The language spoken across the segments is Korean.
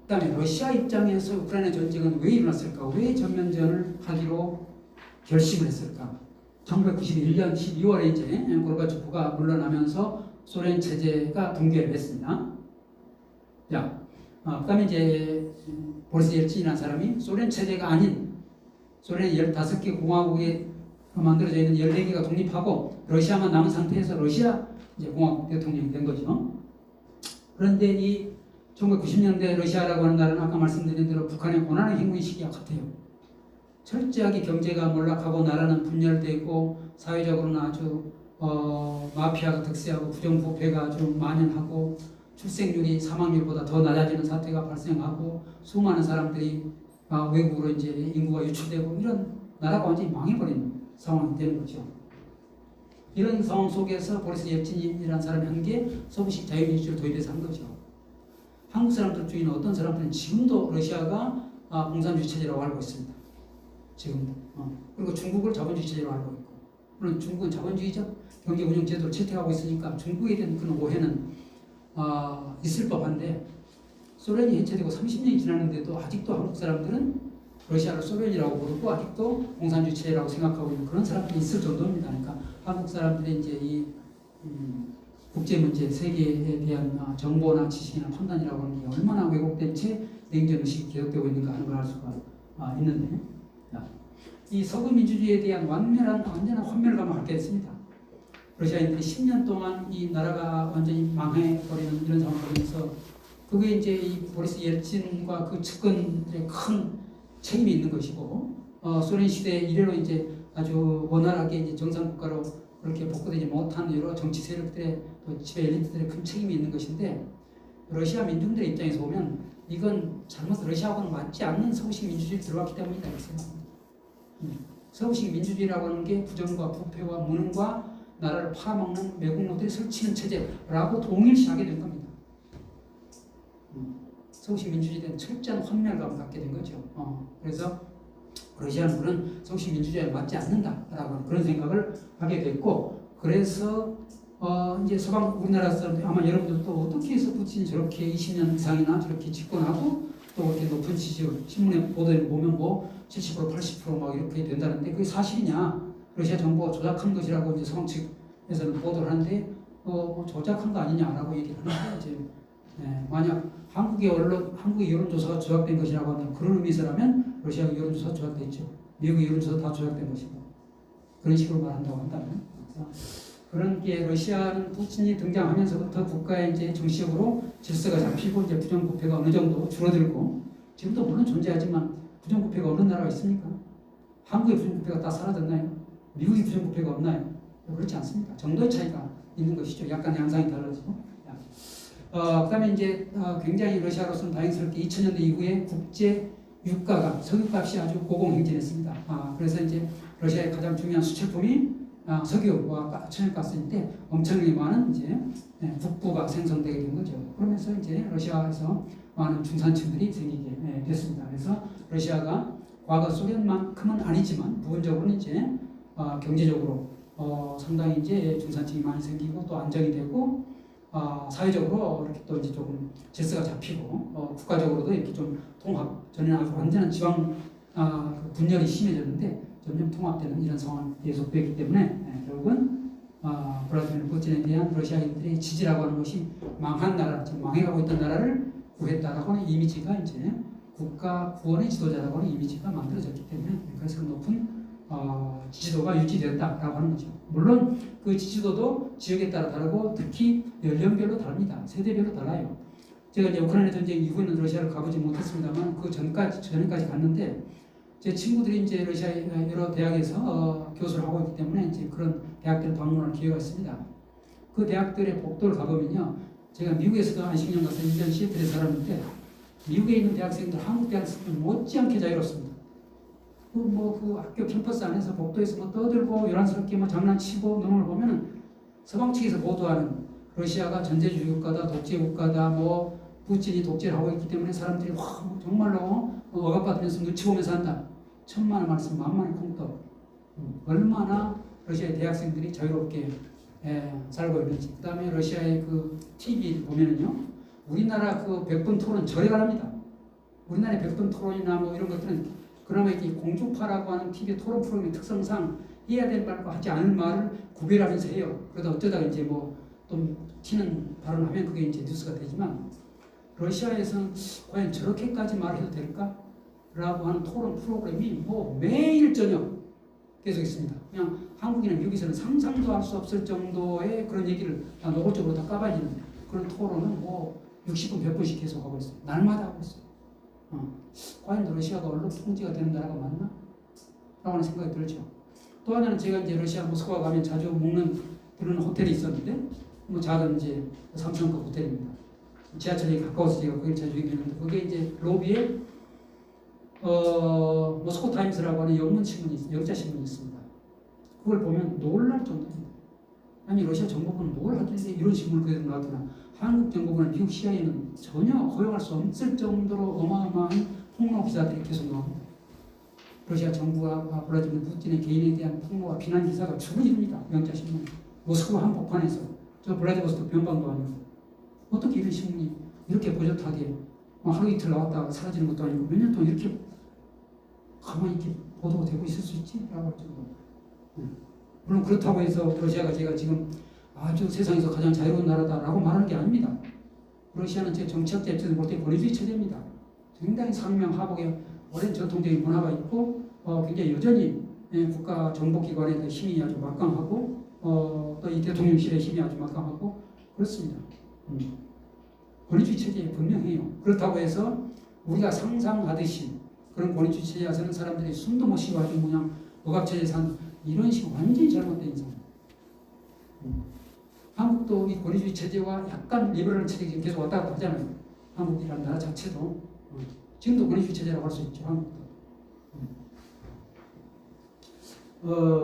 그다음에 러시아 입장에서 우크라이나 전쟁은 왜 일어났을까? 왜 전면전을 하기로 결심을 했을까? 1991년 12월에 이제 고르바초프가 물러나면서 소련 체제가 붕괴를 했습니다. 자, 그다음에 이제 보리스 옐친이라는 사람이 소련 체제가 아닌 소련의 15개 공화국에 만들어져 있는 14개가 독립하고 러시아만 남은 상태에서 러시아 이제 공화국 대통령이 된 거죠. 그런데 이 1990년대 러시아라고 하는 나라는 아까 말씀드린 대로 북한의 고난의 행군의 시기와 같아요. 철저하게 경제가 몰락하고 나라는 분열되고 사회적으로는 아주 마피아가 득세하고 부정부패가 아주 만연하고 출생률이 사망률보다 더 낮아지는 사태가 발생하고 수많은 사람들이 외국으로 이제 인구가 유출되고 이런 나라가 완전히 망해버리는 상황이 되는 거죠. 이런 상황 속에서 보리스 옐친이라는 사람이 한 게 소비식 자유민주주의를 도입해서 한 거죠. 한국 사람들 중에는 어떤 사람들은 지금도 러시아가 공산주의 체제라고 알고 있습니다. 지금도. 그리고 중국을 자본주의 체제로 알고 있고. 물론 중국은 자본주의적 경제 운영 제도를 채택하고 있으니까 중국에 대한 그런 오해는 있을 법한데 소련이 해체되고 30년이 지났는데도 아직도 한국 사람들은 러시아를 소련이라고 부르고 아직도 공산주의 체제라고 생각하고 있는 그런 사람들이 있을 정도입니다. 그러니까 한국 사람들이 이제 이 국제 문제, 세계에 대한 정보나 지식이나 판단이라고 하는 게 얼마나 왜곡된 채 냉전 의식이 계속되고 있는가 하는 걸 알 수가 있는데, 이 서구 민주주의에 대한 완전한 환멸감을 갖게 됐습니다. 러시아인들이 10년 동안 이 나라가 완전히 망해버리는 이런 상황을 보면서 그게 이제 이 보리스 옐친과 그 측근들의 큰 책임이 있는 것이고, 소련 시대 이래로 이제 아주 원활하게 이제 정상 국가로 그렇게 복구되지 못한 여러 정치 세력들의 또 지배 엘리트들의 큰 책임이 있는 것인데, 러시아 민중들의 입장에서 보면 이건 잘못 러시아하고는 맞지 않는 서구식 민주주의에 들어왔기 때문이다 이렇게 생각합니다. 서구식 민주주의라고 하는 게 부정과 부패와 무능과 나라를 팔아먹는 매국노들이 설치는 체제라고 동일시하게 된 겁니다. 서구식 민주주의에 대한 철저한 환멸감을 갖게 된 거죠. 그래서 러시아는 그런 서구식 민주주의에 맞지 않는다라고 하는 그런 생각을 하게 됐고, 그래서 이제 서방 우리나라 사람들 아마 여러분들도 어떻게 해서 푸틴이 저렇게 20년 이상이나 저렇게 집권하고 또 이렇게 높은 지지율, 신문에 보도에 보면 뭐 70% 80% 이렇게 된다는데 그게 사실이냐? 러시아 정부가 조작한 것이라고 이제 서방 측에서는 보도를 하는데 뭐 조작한 거 아니냐라고 얘기를 하는데 이제 만약 한국의 언론, 한국의 여론조사가 조작된 것이라고 하는 그런 의미에서라면 러시아 여론조사 조작됐죠. 미국의 여론조사 다 조작된 것이고 그런 식으로 말한다고 한다면 그런 게 러시아는 푸틴이 등장하면서부터 국가에 이제 정치적으로 질서가 잡히고 이제 부정부패가 어느 정도 줄어들고 지금도 물론 존재하지만 부정부패가 어느 나라가 있습니까? 한국의 부정부패가 다 사라졌나요? 미국의 부정부패가 없나요? 그렇지 않습니다. 정도의 차이가 있는 것이죠. 약간 양상이 달라지고. 그다음에 이제 굉장히 러시아로서는 다행스럽게 2000년대 이후에 국제 유가가 석유값이 아주 고공행진했습니다. 그래서 이제 러시아의 가장 중요한 수출품이 석유와 천연가스인데 엄청나게 많은 이제 국부가 생성되게 된 거죠. 그러면서 이제 러시아에서 많은 중산층들이 생기게 됐습니다. 그래서 러시아가 과거 소련만큼은 아니지만 부분적으로는 이제 경제적으로 상당히 이제 중산층이 많이 생기고 또 안정이 되고 사회적으로 이렇게 또 이제 조금 질서가 잡히고 국가적으로도 이렇게 좀 통합, 전에는 아주 완전한 지방 분열이 심해졌는데 점점 통합되는 이런 상황이 계속되기 때문에 결국은 블라디미르 푸틴에 대한 러시아인들의 지지라고 하는 것이 망한 나라, 지금 망해가고 있던 나라를 구했다라고 하는 이미지가 이제 국가 구원의 지도자라고 하는 이미지가 만들어졌기 때문에 그래서 높은 지지도가 유지되었다라고 하는 거죠. 물론 그 지지도도 지역에 따라 다르고 특히 연령별로 다릅니다. 세대별로 달라요. 제가 이제 우크라이나 전쟁 이후에는 러시아를 가보지 못했습니다만 그 전까지 갔는데 제 친구들이 이제 러시아의 여러 대학에서 교수를 하고 있기 때문에 이제 그런 대학들을 방문할 기회가 있습니다. 그 대학들의 복도를 가보면요, 제가 미국에서도 한 10년 가서 1년 시애틀에 살았는데 미국에 있는 대학생들 한국 대학생들 못지않게 자유롭습니다. 그 학교 캠퍼스 안에서 복도에서 떠들고 요란스럽게 장난치고 노는 걸 보면은 서방 측에서 보도하는 러시아가 전제주의 국가다, 독재 국가다, 푸틴이 독재를 하고 있기 때문에 사람들이 정말로 억압받으면서 눈치 보면서 한다. 천만의 말씀 만만의 콩떡. 얼마나 러시아의 대학생들이 자유롭게 살고 있는지. 그 다음에 러시아의 그 TV 보면은요, 우리나라 그 백분 토론 절에 가랍니다. 우리나라의 백분 토론이나 뭐 이런 것들은 그나마 이렇게 공중파라고 하는 TV 토론 프로그램의 특성상 해야 될 말과 하지 않을 말을 구별하면서 해요. 그러다 어쩌다가 이제 뭐 좀 튀는 발언하면 그게 이제 뉴스가 되지만 러시아에서는 과연 저렇게까지 말해도 될까? 라고 하는 토론 프로그램이 뭐 매일 저녁 계속 있습니다. 그냥 한국이나 미국에서는 상상도 할 수 없을 정도의 그런 얘기를 다 노골적으로 다 까발리는 그런 토론은 뭐 60분, 100분씩 계속 하고 있어요. 날마다 하고 있어요. 과연 러시아가 언론 통제가 되는 나라가 맞나? 라고 하는 생각이 들죠. 또 하나는 제가 이제 러시아 모스크바 가면 자주 묵는 그런 호텔이 있었는데, 뭐 작은 이제 삼성급 호텔입니다. 지하철에 가까워서 제가 거기 자주 얘기했는데, 그게 이제 로비에 모스코 타임스라고 하는 영문 신문이 영자 신문이 있습니다. 그걸 보면 놀랄 정도입니다. 아니 러시아 정보부는 뭘 하길래 이런 신문을 그대로 놔두나? 한국 정보부나 미국 CIA는 전혀 허용할 수 없을 정도로 어마어마한 폭로 기사들이 계속 나옵니다. 러시아 정부가 블라디미르 푸틴의 개인에 대한 폭로와 비난 기사가 줄어듭니다. 영자 신문. 모스크바 한복판에서 저 블라디보스토크 변방도 아니고 어떻게 이런 신문이 이렇게 버젓하게 하루 이틀 나왔다가 사라지는 것도 아니고 몇 년 동안 이렇게 가만히 이렇게 보도가 되고 있을 수 있지? 라고 할 정도. 물론 그렇다고 해서 러시아가 제가 지금 아주 세상에서 가장 자유로운 나라다라고 말하는 게 아닙니다. 러시아는 제 정치학자 입장에서 볼 때 권위주의 체제입니다. 굉장히 상명하복의 오랜 전통적인 문화가 있고 굉장히 여전히 국가 정보기관의 힘이 아주 막강하고 또 이 대통령실의 힘이 아주 막강하고 그렇습니다. 권위주의 체제에 분명해요. 그렇다고 해서 우리가 상상하듯이 그런 권위주의 체제에 서는 사람들이 숨도 못 쉬고 아주 그냥 억압체제에 산 이런 식으로 완전히 잘못된 인상. 한국도 이 권위주의 체제와 약간 리버럴 체제가 계속 왔다 갔다 하잖아요. 한국이라는 나라 자체도 지금도 권위주의 체제라고 할 수 있죠. 한국도.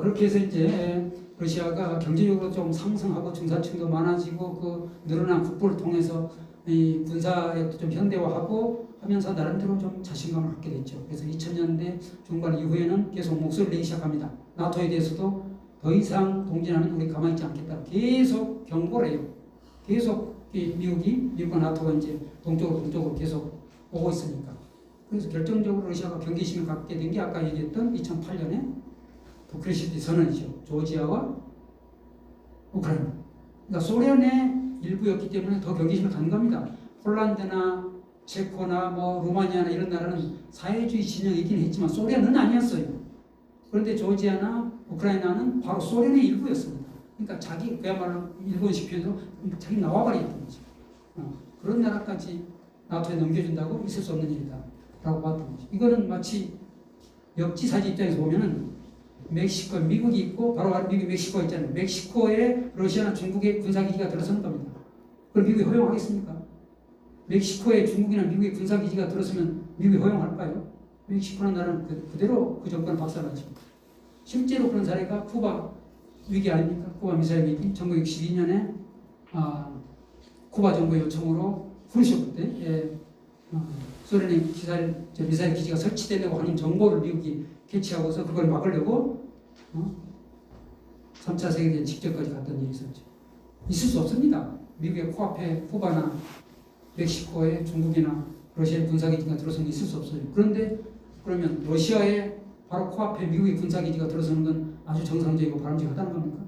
그렇게 해서 이제 러시아가 경제적으로 좀 상승하고 중산층도 많아지고 그 늘어난 국부를 통해서 이 군사력도 좀 현대화하고 하면서 나름대로 좀 자신감을 갖게 됐죠. 그래서 2000년대 중반 이후에는 계속 목소리를 내기 시작합니다. 나토에 대해서도 더 이상 동진하면 우리 가만히 있지 않겠다. 계속 경고를 해요. 계속 미국과 나토가 이제 동쪽으로 계속 오고 있으니까. 그래서 결정적으로 러시아가 경계심을 갖게 된 게 아까 얘기했던 2008년에 부크레스트 선언이죠. 조지아와 우크라이나. 그러니까 소련의 일부였기 때문에 더 경계심을 갖는 겁니다. 폴란드나 체코나 뭐 루마니아나 이런 나라는 사회주의 진영이긴 했지만 소련은 아니었어요. 그런데 조지아나 우크라이나는 바로 소련의 일부였습니다. 그러니까 자기 그야말로 일본식 표현으로 자기 나와버렸던 거죠. 그런 나라까지 나토에 넘겨준다고 있을 수 없는 일이다 라고 봤던 거죠. 이거는 마치 역지사지 입장에서 보면은 멕시코, 미국이 있고 바로 미국이 멕시코가 있잖아요. 멕시코에 러시아나 중국의 군사기지가 들어서는 겁니다. 그걸 미국이 허용하겠습니까? 멕시코에 중국이나 미국의 군사기지가 들어서면 미국이 허용할까요? 멕시코라는 나라는 그대로 그 정권을 박살나죠. 실제로 그런 사례가 쿠바 위기 아닙니까? 쿠바 미사일 위기 1962년에 쿠바 정부의 요청으로 후르쇼프 때 소련의 미사일 기지가 설치되려고 하는 정보를 미국이 캐치하고서 그걸 막으려고 3차 세계대전 직전까지 갔던 일이 있었죠. 있을 수 없습니다. 미국의 코앞에 쿠바나 멕시코에 중국이나 러시아의 군사기지가 들어서는 있을 수 없어요. 그런데 그러면 러시아의 바로 코앞에 미국의 군사기지가 들어서는 건 아주 정상적이고 바람직하다는 겁니까?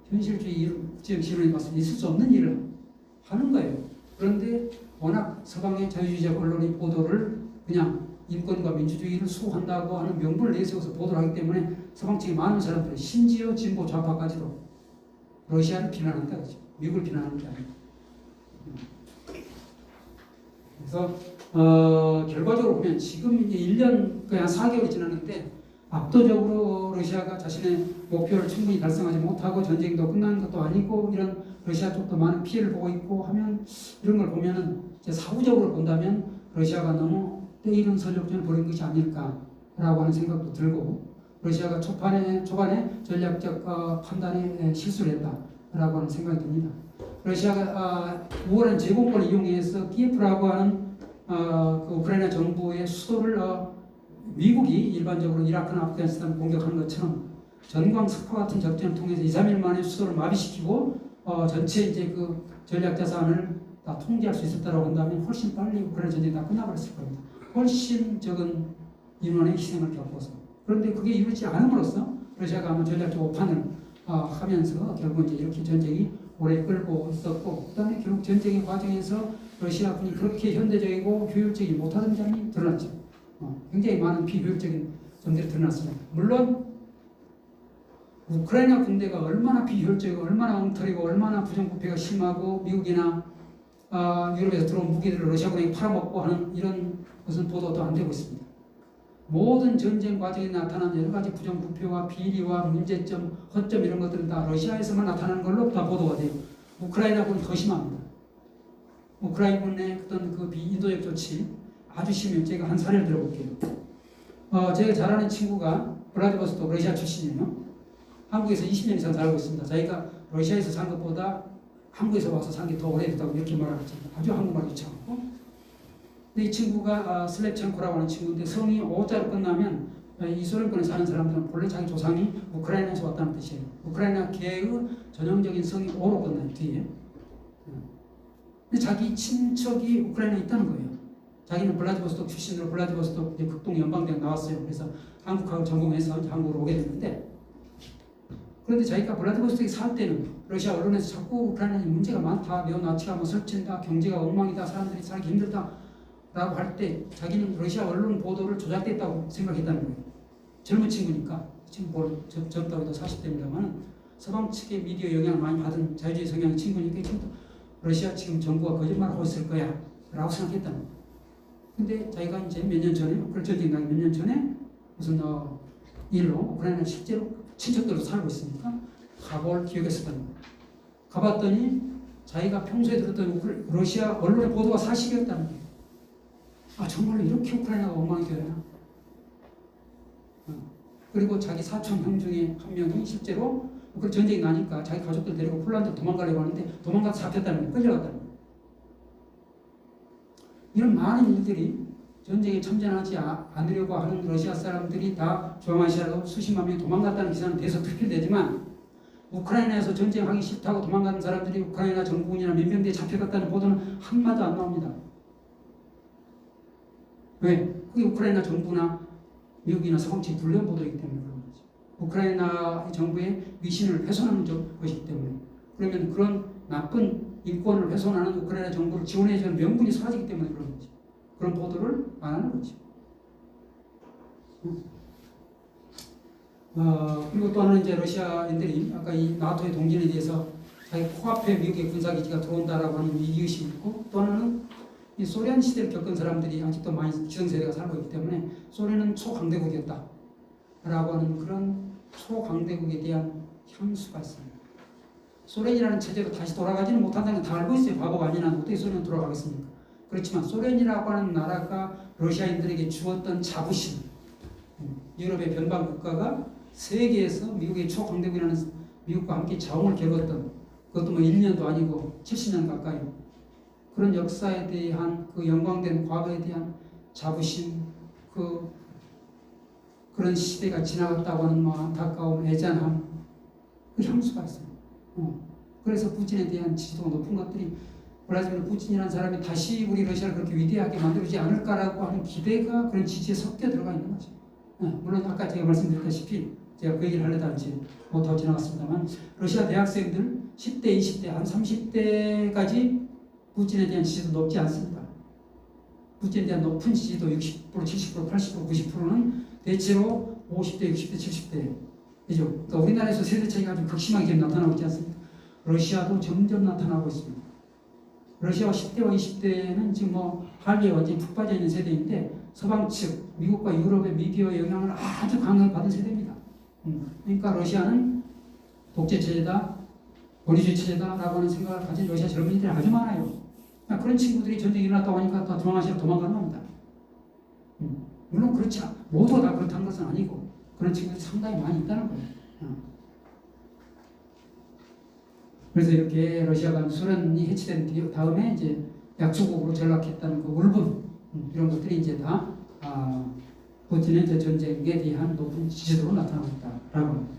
현실주의 지형신론에 봤을 때 있을 수 없는 일을 하는 거예요. 그런데 워낙 서방의 자유주의적 언론이 보도를 그냥 인권과 민주주의를 수호한다고 하는 명분을 내세워서 보도를 하기 때문에 서방 측의 많은 사람들은 심지어 진보 좌파까지도 러시아를 비난한다 그죠. 미국을 비난하는 게 아니고. 그래서 결과적으로 보면 지금 이제 1년 그냥 4개월이 지났는데 압도적으로 러시아가 자신의 목표를 충분히 달성하지 못하고 전쟁도 끝난 것도 아니고 이런 러시아 쪽도 많은 피해를 보고 있고 하면 이런 걸 보면은 이제 사후적으로 본다면 러시아가 너무 때이른 전력전을 벌인 것이 아닐까라고 하는 생각도 들고 러시아가 초반에 전략적 판단에 실수를 했다라고 하는 생각이 듭니다. 러시아가 우월한 제공권을 이용해서 키예프라고 하는 그 우크라이나 정부의 수도를 미국이 일반적으로 이라크나 아프가니스탄 공격하는 것처럼 전광석화 같은 작전을 통해서 2, 3일 만에 수도를 마비시키고 전체 이제 그 전략 자산을 다 통제할 수 있었다고 한다면 훨씬 빨리 우크라이나 전쟁이 다 끝나버렸을 겁니다. 훨씬 적은 인원의 희생을 겪어서. 그런데 그게 이루어지지 않음으로써 러시아가 아마 전략적 오판을 하면서 결국 이제 이렇게 전쟁이 오래 끌고 있었고, 그다음에 결국 전쟁의 과정에서 러시아군이 그렇게 현대적이고 효율적이지 못하던 점이 드러났죠. 굉장히 많은 비효율적인 점들이 드러났습니다. 물론 우크라이나 군대가 얼마나 비효율적이고 얼마나 엉터리고 얼마나 부정부패가 심하고 미국이나 유럽에서 들어온 무기들을 러시아군에게 팔아먹고 하는 이런 것은 보도도 안 되고 있습니다. 모든 전쟁 과정에 나타난 여러 가지 부정부패와 비리와 문제점, 허점 이런 것들은 다 러시아에서만 나타나는 걸로 다 보도가 돼요. 우크라이나군은 더 심합니다. 우크라이나군의 어떤 그 비인도적 조치 아주 심해요. 제가 한 사례를 들어볼게요. 제가 잘 아는 친구가 블라디보스토크 러시아 출신이에요. 한국에서 20년 이상 살고 있습니다. 자기가 러시아에서 산 것보다 한국에서 와서 산 게 더 오래됐다고 이렇게 말하고 있습니다. 아주 한국말 유창하고. 근데 이 친구가 슬랩첸코라고 하는 친구인데 성이 오자로 끝나면 이 소련권에 사는 사람들은 본래 자기 조상이 우크라이나에서 왔다는 뜻이에요. 우크라이나계의 전형적인 성이 오로 끝나요. 뒤에. 근데 자기 친척이 우크라이나에 있다는 거예요. 자기는 블라디보스토크 출신으로 블라디보스토크 극동 연방대학 나왔어요. 그래서 한국하고 전공해서 한국으로 오게 됐는데, 그런데 자기가 블라디보스토크에 살 때는 러시아 언론에서 자꾸 우크라이나에 문제가 많다, 네오나치가 뭐 설친다, 경제가 엉망이다, 사람들이 살기 힘들다 라고 할 때 자기는 러시아 언론 보도를 조작됐다고 생각했다는 거예요. 젊은 친구니까, 지금 젊다고 해도 40대입니다만 서방 측의 미디어 영향을 많이 받은 자유주의 성향의 친구니까 지금 러시아 지금 정부가 거짓말을 하고 있을 거야 라고 생각했다는 거예요. 근데 자기가 이제 몇 년 전에, 전쟁 나기 몇 년 전에 무슨 일로 우크라이나 실제로 친척들로 살고 있으니까 가볼 기억이 있었다는 거예요. 가봤더니 자기가 평소에 들었던 러시아 언론의 보도가 사실이었다는 거예요. 정말로 이렇게 우크라이나가 엉망이 되나? 그리고 자기 사촌 형 중에 한 명이 실제로 그 전쟁이 나니까 자기 가족들 데리고 폴란드 도망가려고 하는데 도망가서 잡혔다는 거예요. 끌려갔다는 거예요. 이런 많은 일들이 전쟁에 참전하지 않으려고 하는 러시아 사람들이 다 중앙아시아로 수십만 명이 도망갔다는 기사는 계속 들필되지만, 우크라이나에서 전쟁하기 싫다고 도망가는 사람들이 우크라이나 정부군이나 몇 명대에 잡혀갔다는 보도는 한마디도 안 나옵니다. 왜? 그게 우크라이나 정부나 미국이나 서방측 불리한 보도이기 때문에 그런 거죠. 우크라이나 정부의 미신을 훼손하는 것이기 때문에. 그러면 그런 나쁜 인권을 훼손하는 우크라이나 정부를 지원해주는 명분이 사라지기 때문에 그런 거죠. 그런 보도를 안 하는 거죠. 그리고 또 하나는 이제 러시아인들이 아까 이 나토의 동진에 대해서 자기 코앞에 미국의 군사기지가 들어온다라고 하는 위기의식이 있고, 또 하나는 이 소련 시대를 겪은 사람들이 아직도 많이 기성세대가 살고 있기 때문에 소련은 초강대국이었다 라고 하는 그런 초강대국에 대한 향수가 있습니다. 소련이라는 체제로 다시 돌아가지는 못한다는 걸 다 알고 있어요. 바보가 아니나 어떻게 소련 돌아가겠습니까? 그렇지만 소련이라고 하는 나라가 러시아인들에게 주었던 자부심, 유럽의 변방 국가가 세계에서 미국의 초강대국이라는 미국과 함께 자웅을 겨뤘던, 그것도 뭐 1년도 아니고 70년 가까이 그런 역사에 대한 그 영광된 과거에 대한 자부심, 그런 시대가 지나갔다고 하는 뭐 안타까움, 애잔함, 그 향수가 있어요. 그래서 푸틴에 대한 지지도가 높은 것들이, 블라디미르 푸틴이라는 사람이 다시 우리 러시아를 그렇게 위대하게 만들지 않을까라고 하는 기대가 그런 지지에 섞여 들어가 있는 거죠. 물론 아까 제가 말씀드렸다시피 제가 그 얘기를 하려다 이제 못하고 지나갔습니다만, 러시아 대학생들 10대, 20대, 한 30대까지 푸틴에 대한 지지도 높지 않습니다. 푸틴에 대한 높은 지지도 60%, 70%, 80%, 90%는 대체로 50대, 60대, 70대. 그죠? 그러니까 우리나라에서 세대 차이가 아주 극심하게 나타나고 있지 않습니까? 러시아도 점점 나타나고 있습니다. 러시아와 10대와 20대는 지금 뭐 한류에 완전히 푹 빠져 있는 세대인데, 서방 측, 미국과 유럽의 미디어 영향을 아주 강하게 받은 세대입니다. 그러니까 러시아는 독재 체제다, 권위주의 체제다라고 하는 생각을 가진 러시아 젊은이들이 아주 많아요. 그런 친구들이 전쟁이 일어났다고 하니까 다 중앙아시아로 도망가는 겁니다. 물론 그렇지 모두가 다 그렇다는 것은 아니고 그런 친구들이 상당히 많이 있다는 거예요. 그래서 이렇게 러시아가 소련이 해체된 다음에 이제 약소국으로 전락했다는 그 울분, 이런 것들이 이제 다 푸틴의 전쟁에 대한 높은 지지도로 나타나고 있다라고 합니다.